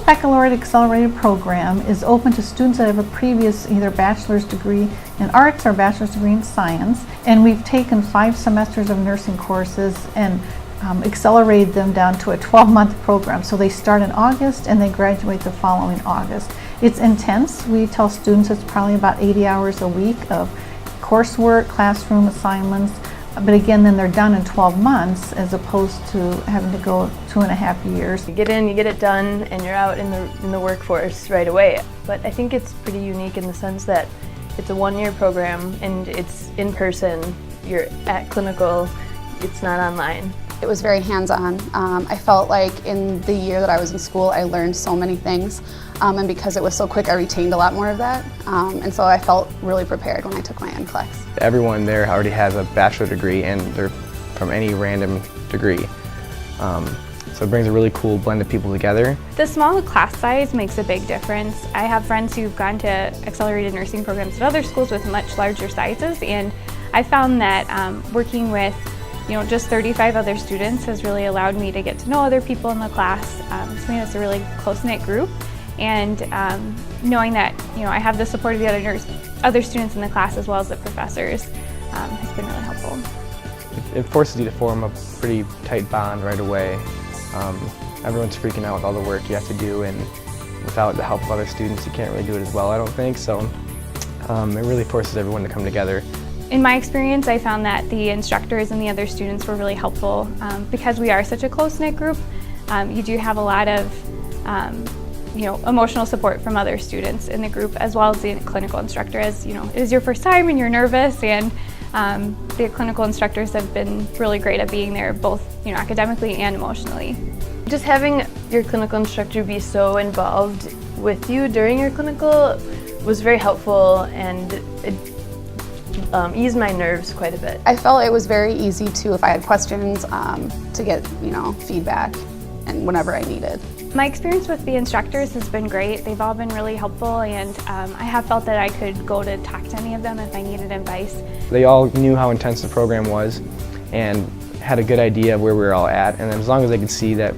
Baccalaureate accelerated program is open to students that have a previous either bachelor's degree in arts or bachelor's degree in science, and we've taken 5 semesters of nursing courses and accelerated them down to a 12-month program. So they start in August and they graduate the following August. It's intense. We tell students it's probably about 80 hours a week of coursework, classroom assignments, but again, then they're done in 12 months as opposed to having to go 2.5 years. You get in, you get it done, and you're out in the workforce right away. But I think it's pretty unique in the sense that it's a 1-year program and it's in person. You're at clinical, it's not online. It was very hands-on. I felt like in the year that I was in school, I learned so many things. And because it was so quick, I retained a lot more of that. And so I felt really prepared when I took my NCLEX. Everyone there already has a bachelor degree and they're from any random degree. So it brings a really cool blend of people together. The small class size makes a big difference. I have friends who've gone to accelerated nursing programs at other schools with much larger sizes, and I found that working with just 35 other students has really allowed me to get to know other people in the class. It's made us a really close-knit group, and knowing that I have the support of the other students in the class as well as the professors has been really helpful. It forces you to form a pretty tight bond right away. Everyone's freaking out with all the work you have to do, and without the help of other students you can't really do it as well, I don't think. So it really forces everyone to come together. In my experience, I found that the instructors and the other students were really helpful. Because we are such a close-knit group, you do have a lot of emotional support from other students in the group, as well as the clinical instructor. As it is your first time and you're nervous, and the clinical instructors have been really great at being there, both academically and emotionally. Just having your clinical instructor be so involved with you during your clinical was very helpful, and it eased my nerves quite a bit. I felt it was very easy to, if I had questions, to get feedback and whenever I needed. My experience with the instructors has been great. They've all been really helpful, and I have felt that I could go to talk to any of them if I needed advice. They all knew how intense the program was and had a good idea of where we were all at, and as long as they could see that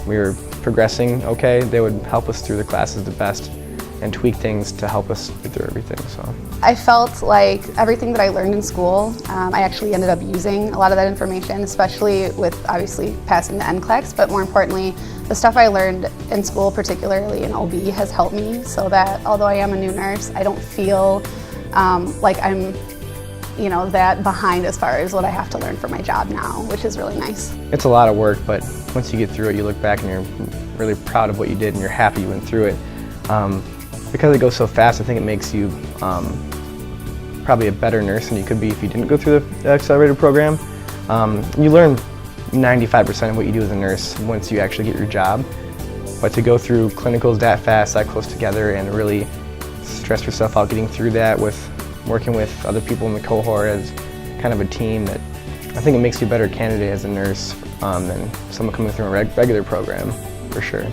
we were progressing okay, they would help us through the classes the best and tweak things to help us get through everything. So I felt like everything that I learned in school, I actually ended up using a lot of that information, especially with obviously passing the NCLEX, but more importantly, the stuff I learned in school, particularly in OB, has helped me so that although I am a new nurse, I don't feel like I'm that behind as far as what I have to learn for my job now, which is really nice. it's a lot of work, but once you get through it, you look back and you're really proud of what you did and you're happy you went through it. Because it goes so fast, I think it makes you probably a better nurse than you could be if you didn't go through the accelerated program. You learn 95% of what you do as a nurse once you actually get your job. But to go through clinicals that fast, that close together, and really stress yourself out getting through that with working with other people in the cohort as kind of a team, that I think it makes you a better candidate as a nurse than someone coming through a regular program, for sure.